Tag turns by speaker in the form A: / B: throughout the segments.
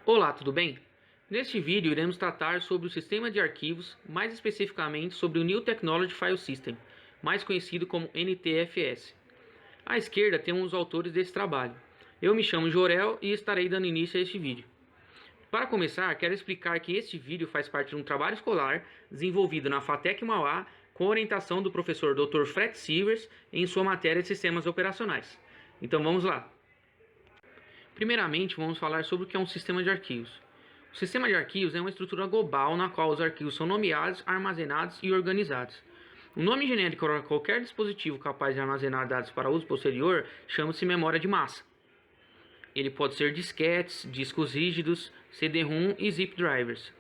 A: Olá, tudo bem? Neste vídeo iremos tratar sobre o sistema de arquivos, mais especificamente sobre o New Technology File System, mais conhecido como NTFS. À esquerda temos os autores desse trabalho. Eu me chamo Jorel e estarei dando início a este vídeo. Para começar, quero explicar que este vídeo faz parte de um trabalho escolar desenvolvido na FATEC Mauá com orientação do professor Dr. Fred Sievers em sua matéria de sistemas operacionais. Então vamos lá. Primeiramente, vamos falar sobre o que é um sistema de arquivos. O sistema de arquivos é uma estrutura global na qual os arquivos são nomeados, armazenados e organizados. O nome genérico para qualquer dispositivo capaz de armazenar dados para uso posterior chama-se memória de massa. Ele pode ser disquetes, discos rígidos, CD-ROM e zip drivers.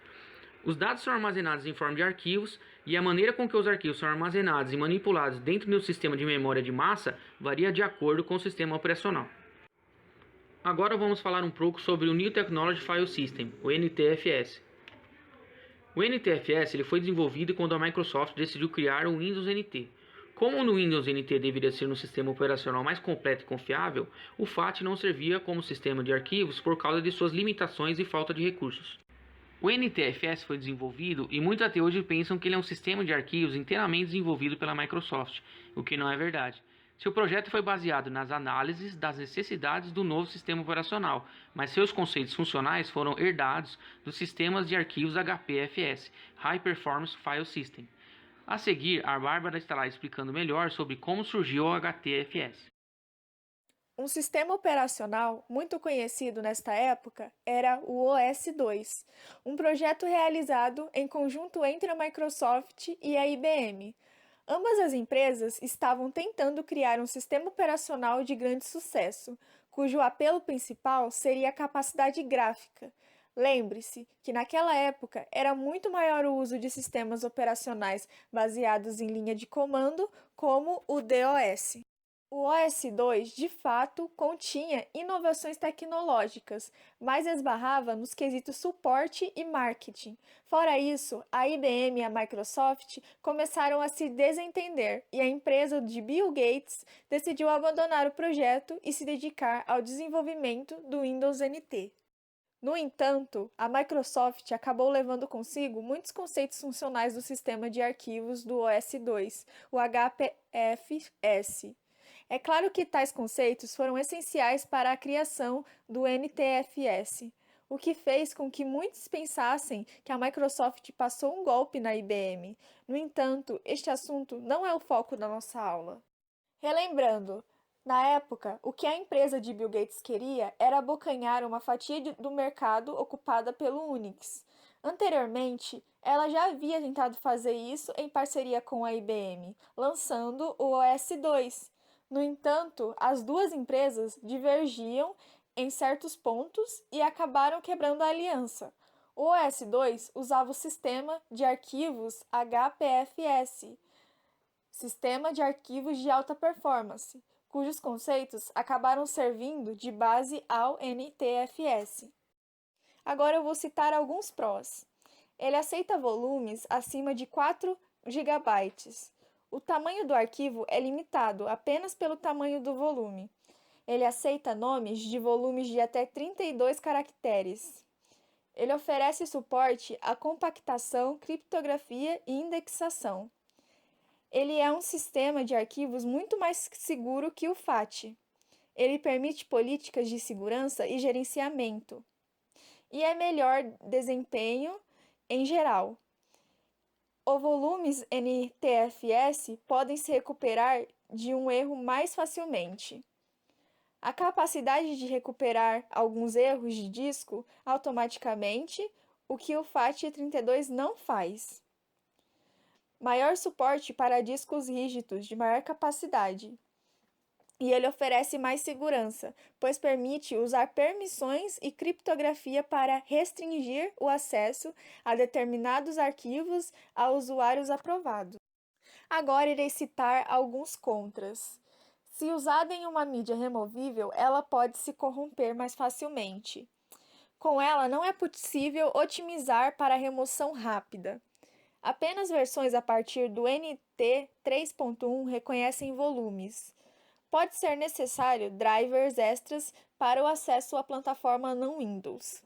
A: Os dados são armazenados em forma de arquivos e a maneira com que os arquivos são armazenados e manipulados dentro do sistema de memória de massa varia de acordo com o sistema operacional. Agora vamos falar um pouco sobre o New Technology File System, o NTFS. O NTFS ele foi desenvolvido quando a Microsoft decidiu criar o Windows NT. Como no Windows NT deveria ser um sistema operacional mais completo e confiável, o FAT não servia como sistema de arquivos por causa de suas limitações e falta de recursos. O NTFS foi desenvolvido e muitos até hoje pensam que ele é um sistema de arquivos inteiramente desenvolvido pela Microsoft, o que não é verdade. Seu projeto foi baseado nas análises das necessidades do novo sistema operacional, mas seus conceitos funcionais foram herdados dos sistemas de arquivos HPFS, High Performance File System. A seguir, a Bárbara estará explicando melhor sobre como surgiu o HTFS.
B: Um sistema operacional muito conhecido nesta época era o OS/2, um projeto realizado em conjunto entre a Microsoft e a IBM. Ambas as empresas estavam tentando criar um sistema operacional de grande sucesso, cujo apelo principal seria a capacidade gráfica. Lembre-se que naquela época era muito maior o uso de sistemas operacionais baseados em linha de comando, como o DOS. O OS/2, de fato, continha inovações tecnológicas, mas esbarrava nos quesitos suporte e marketing. Fora isso, a IBM e a Microsoft começaram a se desentender e a empresa de Bill Gates decidiu abandonar o projeto e se dedicar ao desenvolvimento do Windows NT. No entanto, a Microsoft acabou levando consigo muitos conceitos funcionais do sistema de arquivos do OS/2, o HPFS. É claro que tais conceitos foram essenciais para a criação do NTFS, o que fez com que muitos pensassem que a Microsoft passou um golpe na IBM. No entanto, este assunto não é o foco da nossa aula. Relembrando, na época, o que a empresa de Bill Gates queria era abocanhar uma fatia do mercado ocupada pelo Unix. Anteriormente, ela já havia tentado fazer isso em parceria com a IBM, lançando o OS/2. No entanto, as duas empresas divergiam em certos pontos e acabaram quebrando a aliança. O OS/2 usava o sistema de arquivos HPFS, Sistema de Arquivos de Alta Performance, cujos conceitos acabaram servindo de base ao NTFS. Agora eu vou citar alguns prós. Ele aceita volumes acima de 4 GB. O tamanho do arquivo é limitado apenas pelo tamanho do volume. Ele aceita nomes de volumes de até 32 caracteres. Ele oferece suporte à compactação, criptografia e indexação. Ele é um sistema de arquivos muito mais seguro que o FAT. Ele permite políticas de segurança e gerenciamento. E é melhor desempenho em geral. Os volumes NTFS podem se recuperar de um erro mais facilmente. A capacidade de recuperar alguns erros de disco automaticamente, o que o FAT32 não faz. Maior suporte para discos rígidos de maior capacidade. E ele oferece mais segurança, pois permite usar permissões e criptografia para restringir o acesso a determinados arquivos a usuários aprovados. Agora irei citar alguns contras. Se usada em uma mídia removível, ela pode se corromper mais facilmente. Com ela, não é possível otimizar para remoção rápida. Apenas versões a partir do NT 3.1 reconhecem volumes. Pode ser necessário drivers extras para o acesso à plataforma não Windows.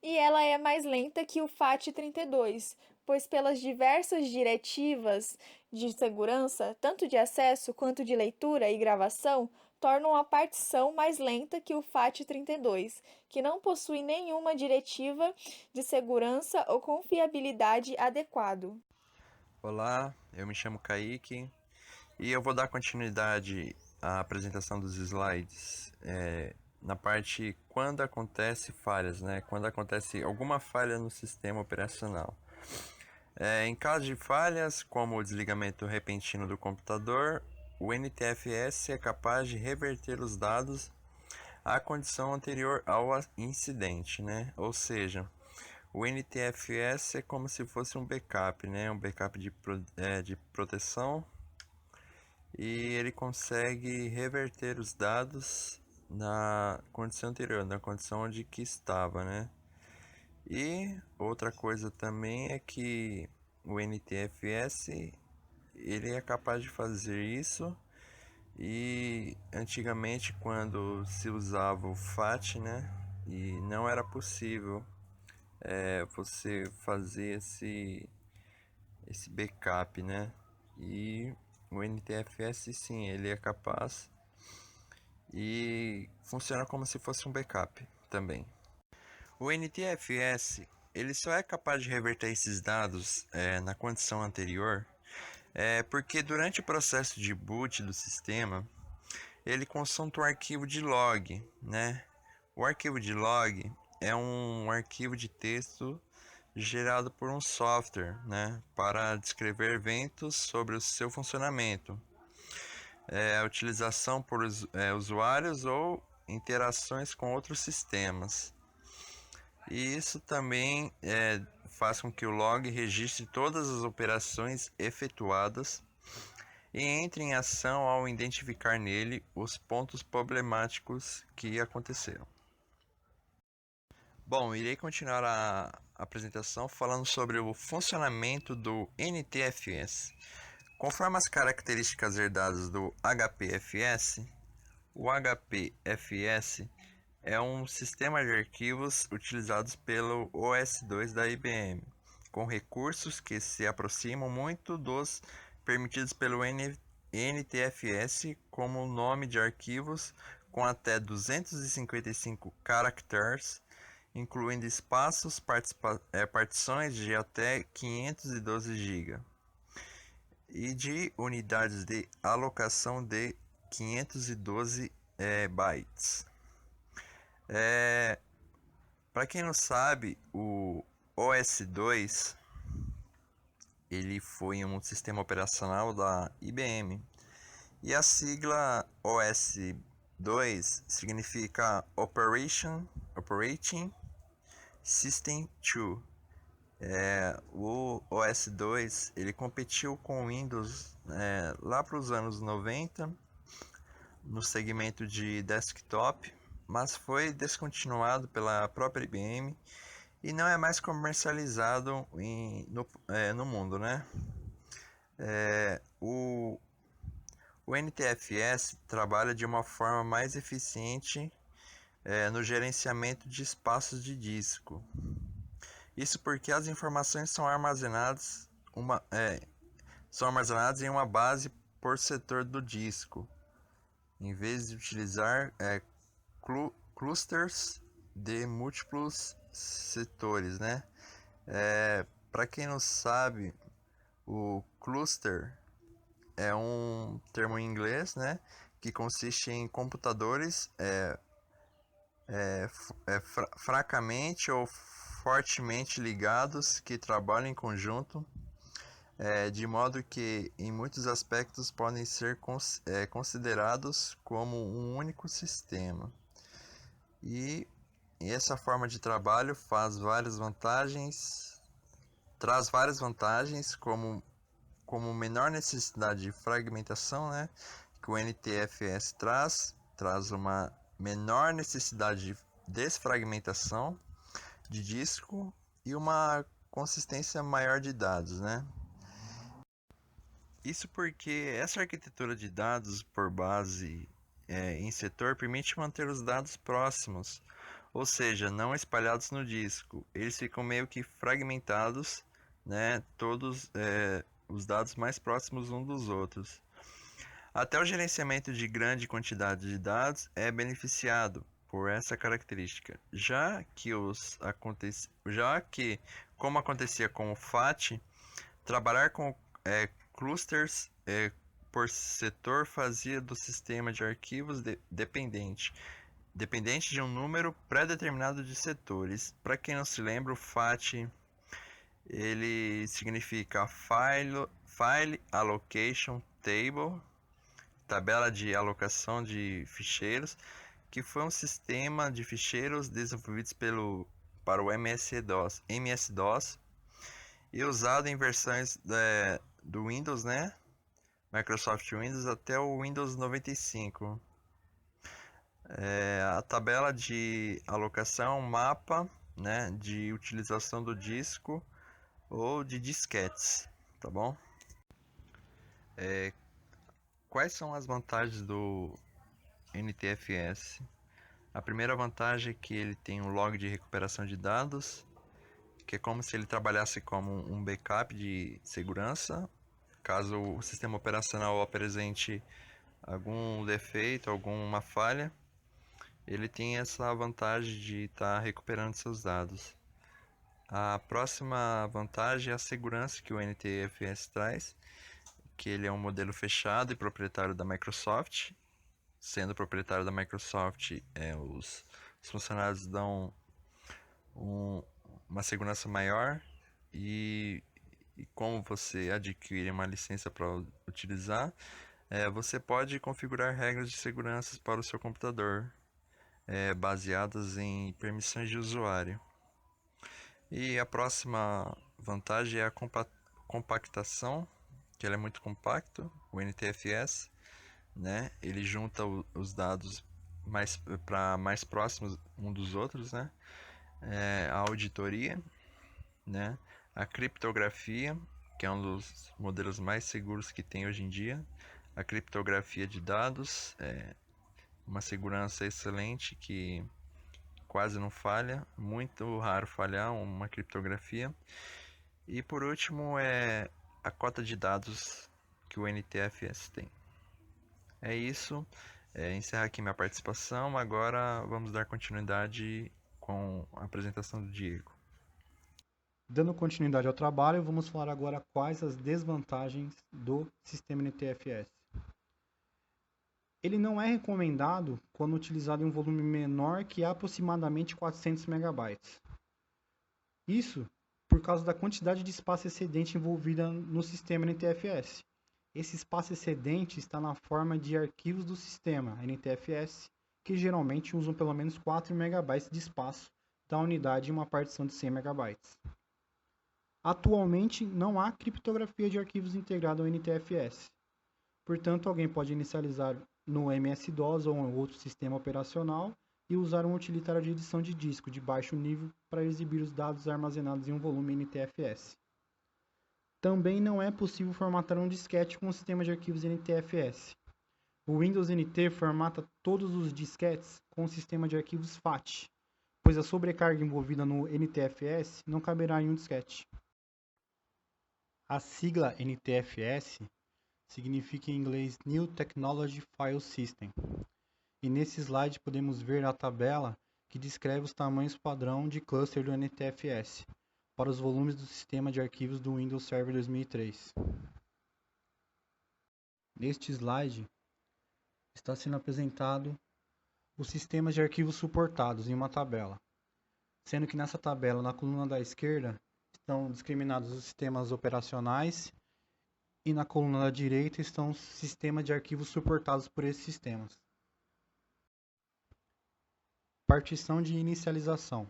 B: e ela é mais lenta que o FAT32, pois pelas diversas diretivas de segurança, tanto de acesso quanto de leitura e gravação, tornam a partição mais lenta que o FAT32, que não possui nenhuma diretiva de segurança ou confiabilidade adequado.
C: Olá, eu me chamo Kaique e eu vou dar continuidade à apresentação dos slides na parte quando acontece falhas, né? Quando acontece alguma falha no sistema operacional. Em caso de falhas, como o desligamento repentino do computador, o NTFS é capaz de reverter os dados à condição anterior ao incidente, né? Ou seja, o NTFS é como se fosse um backup, né? Um backup de proteção, e ele consegue reverter os dados na condição anterior, na condição onde que estava, né? E outra coisa também é que o NTFS ele é capaz de fazer isso, e antigamente quando se usava o FAT, né? E não era possível você fazer esse backup, né? E o NTFS sim, ele é capaz e funciona como se fosse um backup também. O NTFS ele só é capaz de reverter esses dados na condição anterior porque durante o processo de boot do sistema ele consulta o arquivo de log, né? O arquivo de log é um arquivo de texto gerado por um software, né, para descrever eventos sobre o seu funcionamento, a utilização por usuários ou interações com outros sistemas. E isso também faz com que o log registre todas as operações efetuadas e entre em ação ao identificar nele os pontos problemáticos que aconteceram. Bom, irei continuar a apresentação falando sobre o funcionamento do NTFS. Conforme as características herdadas do HPFS, o HPFS é um sistema de arquivos utilizados pelo OS2 da IBM, com recursos que se aproximam muito dos permitidos pelo NTFS, como o nome de arquivos com até 255 caracteres, incluindo espaços, partições de até 512 GB e de unidades de alocação de 512 bytes. Para quem não sabe, o OS2 ele foi um sistema operacional da IBM e a sigla OS2 significa Operating System 2. O OS2 ele competiu com o Windows lá para os anos 90 no segmento de desktop, mas foi descontinuado pela própria IBM e não é mais comercializado no mundo, né? O NTFS trabalha de uma forma mais eficiente no gerenciamento de espaços de disco. Isso porque as informações são armazenadas em uma base por setor do disco, em vez de utilizar clusters de múltiplos setores, né? Para quem não sabe, o cluster é um termo em inglês, né? Que consiste em computadores fracamente ou fortemente ligados que trabalham em conjunto, de modo que em muitos aspectos podem ser considerados como um único sistema. E essa forma de trabalho traz várias vantagens, como menor necessidade de fragmentação, né, que o NTFS traz uma menor necessidade de desfragmentação de disco e uma consistência maior de dados, né? Isso porque essa arquitetura de dados por base em setor permite manter os dados próximos, ou seja, não espalhados no disco. Eles ficam meio que fragmentados, né? Todos os dados mais próximos uns dos outros. Até o gerenciamento de grande quantidade de dados é beneficiado por essa característica, como acontecia com o FAT, trabalhar com clusters por setor fazia do sistema de arquivos dependente de um número pré-determinado de setores. Para quem não se lembra, o FAT ele significa File Allocation Table, tabela de alocação de ficheiros, que foi um sistema de ficheiros desenvolvido para o MS-DOS e usado em versões do Windows, né? Microsoft Windows até o Windows 95. A tabela de alocação é um mapa, né, de utilização do disco ou de disquetes, tá bom? Quais são as vantagens do NTFS? A primeira vantagem é que ele tem um log de recuperação de dados, que é como se ele trabalhasse como um backup de segurança. Caso o sistema operacional apresente algum defeito, alguma falha, ele tem essa vantagem de estar recuperando seus dados. A próxima vantagem é a segurança que o NTFS traz, que ele é um modelo fechado e proprietário da Microsoft. Sendo proprietário da Microsoft, os funcionários dão uma segurança maior e como você adquire uma licença para utilizar, você pode configurar regras de segurança para o seu computador, baseadas em permissões de usuário. E a próxima vantagem é a compactação, que ele é muito compacto, o NTFS, né? Ele junta os dados mais próximos um dos outros, né? A auditoria, né? A criptografia, que é um dos modelos mais seguros que tem hoje em dia. A criptografia de dados, uma segurança excelente que quase não falha, muito raro falhar uma criptografia. E por último é a cota de dados que o NTFS tem. É isso, encerrar aqui minha participação. Agora vamos dar continuidade com a apresentação do Diego.
D: Dando continuidade ao trabalho, vamos falar agora quais as desvantagens do sistema NTFS. Ele não é recomendado quando utilizado em um volume menor que aproximadamente 400 MB. Isso por causa da quantidade de espaço excedente envolvida no sistema NTFS. Esse espaço excedente está na forma de arquivos do sistema NTFS, que geralmente usam pelo menos 4 MB de espaço da unidade em uma partição de 100 MB. Atualmente, não há criptografia de arquivos integrada ao NTFS. Portanto, alguém pode inicializar no MS-DOS ou em outro sistema operacional e usar um utilitário de edição de disco de baixo nível para exibir os dados armazenados em um volume NTFS. Também não é possível formatar um disquete com o sistema de arquivos NTFS. O Windows NT formata todos os disquetes com o sistema de arquivos FAT, pois a sobrecarga envolvida no NTFS não caberá em um disquete. A sigla NTFS significa em inglês New Technology File System. E nesse slide podemos ver a tabela que descreve os tamanhos padrão de cluster do NTFS para os volumes do sistema de arquivos do Windows Server 2003. Neste slide está sendo apresentado os sistemas de arquivos suportados em uma tabela, sendo que nessa tabela, na coluna da esquerda, estão discriminados os sistemas operacionais e na coluna da direita estão os sistemas de arquivos suportados por esses sistemas. Partição de inicialização.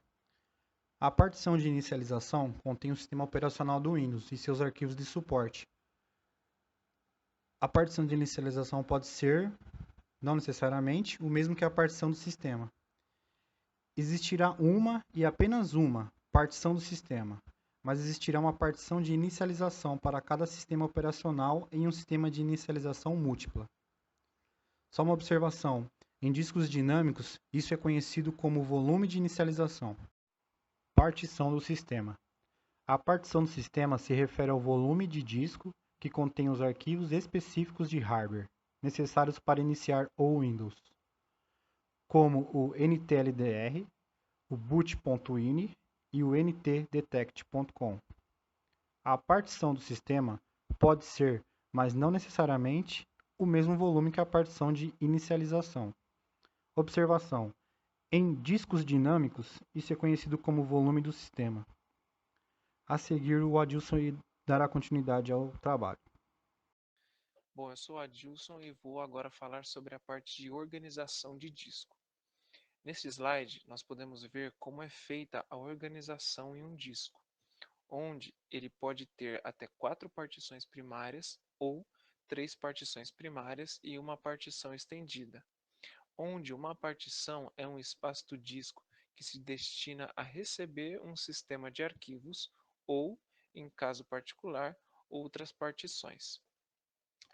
D: A partição de inicialização contém o sistema operacional do Windows e seus arquivos de suporte. A partição de inicialização pode ser, não necessariamente, o mesmo que a partição do sistema. Existirá uma e apenas uma partição do sistema, mas existirá uma partição de inicialização para cada sistema operacional em um sistema de inicialização múltipla. Só uma observação, Em discos dinâmicos, isso é conhecido como volume de inicialização. Partição do sistema. A partição do sistema se refere ao volume de disco que contém os arquivos específicos de hardware necessários para iniciar o Windows, como o NTLDR, o boot.ini e o ntdetect.com. A partição do sistema pode ser, mas não necessariamente, o mesmo volume que a partição de inicialização. Observação: em discos dinâmicos, isso é conhecido como volume do sistema. A seguir, o Adilson dará continuidade ao trabalho.
E: Bom, eu sou o Adilson e vou agora falar sobre a parte de organização de disco. Nesse slide, nós podemos ver como é feita a organização em um disco, onde ele pode ter até 4 partições primárias ou 3 partições primárias e uma partição estendida, onde uma partição é um espaço do disco que se destina a receber um sistema de arquivos ou, em caso particular, outras partições.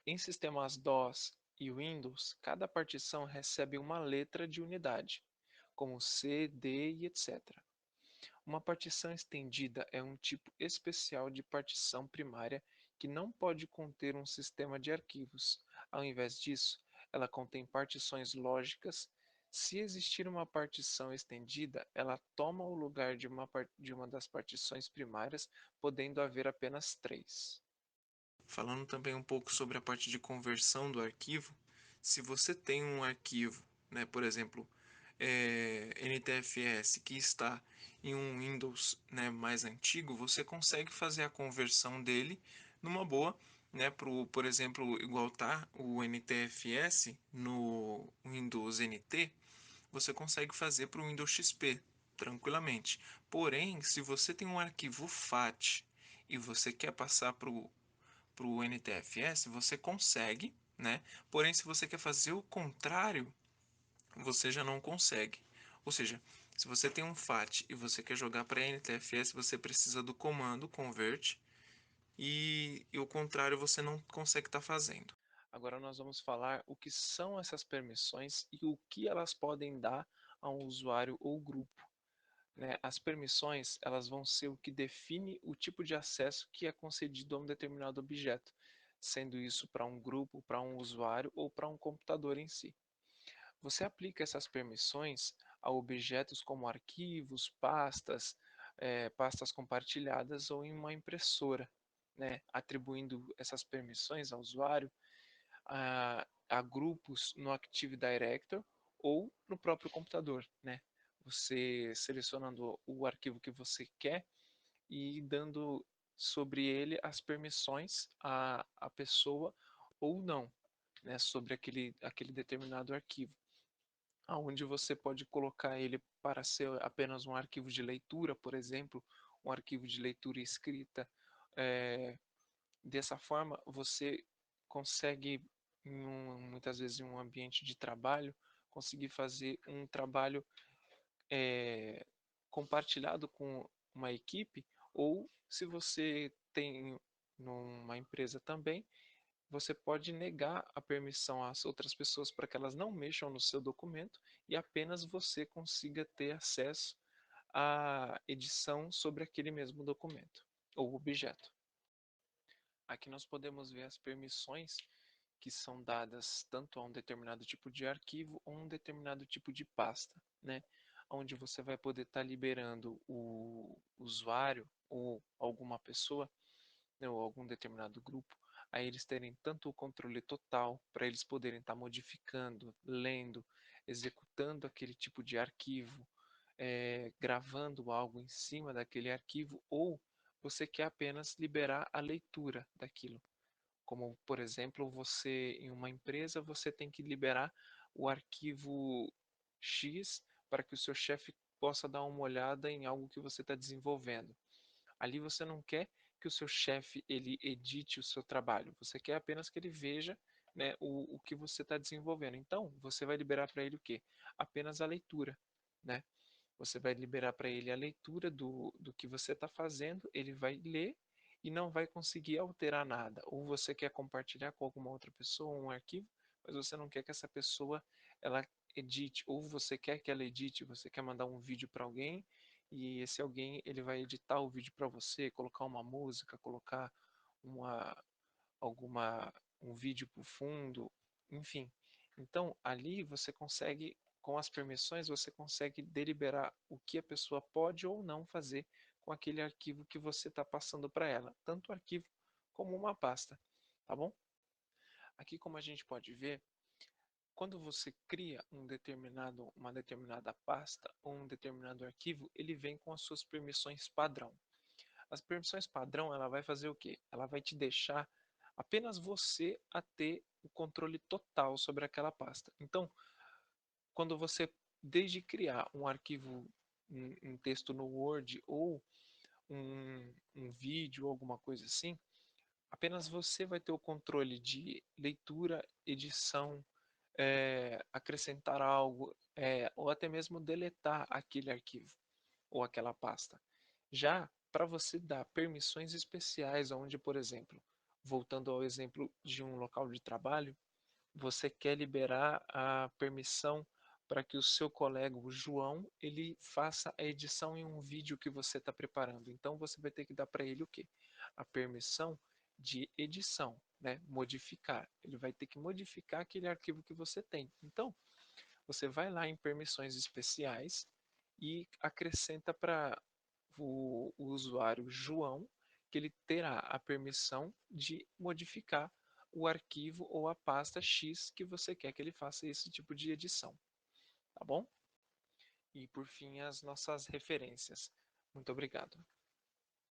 E: Em sistemas DOS e Windows, cada partição recebe uma letra de unidade, como C, D e etc. Uma partição estendida é um tipo especial de partição primária que não pode conter um sistema de arquivos. Ao invés disso, ela contém partições lógicas. Se existir uma partição estendida, ela toma o lugar de uma das partições primárias, podendo haver apenas 3. Falando também um pouco sobre a parte de conversão do arquivo, se você tem um arquivo, né, por exemplo, NTFS que está em um Windows, né, mais antigo, você consegue fazer a conversão dele numa boa, né, por exemplo, igual tá o NTFS no Windows NT, você consegue fazer para o Windows XP tranquilamente. Porém, se você tem um arquivo FAT e você quer passar para o NTFS, você consegue, né? Porém, se você quer fazer o contrário, você já não consegue. Ou seja, se você tem um FAT e você quer jogar para NTFS, você precisa do comando convert e o contrário você não consegue estar fazendo. Agora nós vamos falar o que são essas permissões e o que elas podem dar a um usuário ou grupo, né? As permissões, elas vão ser o que define o tipo de acesso que é concedido a um determinado objeto, sendo isso para um grupo, para um usuário ou para um computador em si. Você aplica essas permissões a objetos como arquivos, pastas, pastas compartilhadas ou em uma impressora, né? Atribuindo essas permissões ao usuário a grupos no Active Directory ou no próprio computador, né? Você selecionando o arquivo que você quer e dando sobre ele as permissões à pessoa ou não, né, sobre aquele determinado arquivo, aonde você pode colocar ele para ser apenas um arquivo de leitura, por exemplo, um arquivo de leitura escrita. É, dessa forma, você consegue, muitas vezes em um ambiente de trabalho, conseguir fazer um trabalho é, compartilhado com uma equipe, ou se você tem numa empresa também, você pode negar a permissão às outras pessoas para que elas não mexam no seu documento e apenas você consiga ter acesso à edição sobre aquele mesmo documento ou objeto. Aqui nós podemos ver as permissões que são dadas tanto a um determinado tipo de arquivo ou um determinado tipo de pasta, né? Onde você vai poder estar liberando o usuário ou alguma pessoa, né, ou algum determinado grupo, a eles terem tanto o controle total, para eles poderem estar modificando, lendo, executando aquele tipo de arquivo, gravando algo em cima daquele arquivo, ou você quer apenas liberar a leitura daquilo. Como, por exemplo, você em uma empresa, você tem que liberar o arquivo X para que o seu chefe possa dar uma olhada em algo que você está desenvolvendo. Ali você não quer que o seu chefe ele edite o seu trabalho, você quer apenas que ele veja, né, o que você está desenvolvendo. Então, você vai liberar para ele o quê? Apenas a leitura, né? Você vai liberar para ele a leitura do que você está fazendo, ele vai ler e não vai conseguir alterar nada. Ou você quer compartilhar com alguma outra pessoa um arquivo, mas você não quer que essa pessoa ela edite, ou você quer que ela edite, você quer mandar um vídeo para alguém, e esse alguém ele vai editar o vídeo para você, colocar uma música, colocar uma alguma um vídeo por fundo, enfim. Então, ali você consegue, com as permissões, você consegue deliberar o que a pessoa pode ou não fazer com aquele arquivo que você está passando para ela, tanto o arquivo como uma pasta, tá bom? Aqui, como a gente pode ver, quando você cria uma determinada pasta ou um determinado arquivo, ele vem com as suas permissões padrão. As permissões padrão, ela vai fazer o quê? Ela vai te deixar apenas você a ter o controle total sobre aquela pasta. Então, quando você, desde criar um arquivo, um texto no Word ou um vídeo, alguma coisa assim, apenas você vai ter o controle de leitura, edição, acrescentar algo, ou até mesmo deletar aquele arquivo ou aquela pasta. Já para você dar permissões especiais, onde, por exemplo, voltando ao exemplo de um local de trabalho, você quer liberar a permissão para que o seu colega, o João, ele faça a edição em um vídeo que você está preparando. Então você vai ter que dar para ele o quê? A permissão de edição, né? Modificar. Ele vai ter que modificar aquele arquivo que você tem. Então, você vai lá em permissões especiais e acrescenta para o usuário João que ele terá a permissão de modificar o arquivo ou a pasta X que você quer que ele faça esse tipo de edição, tá bom? E por fim, as nossas referências. Muito obrigado.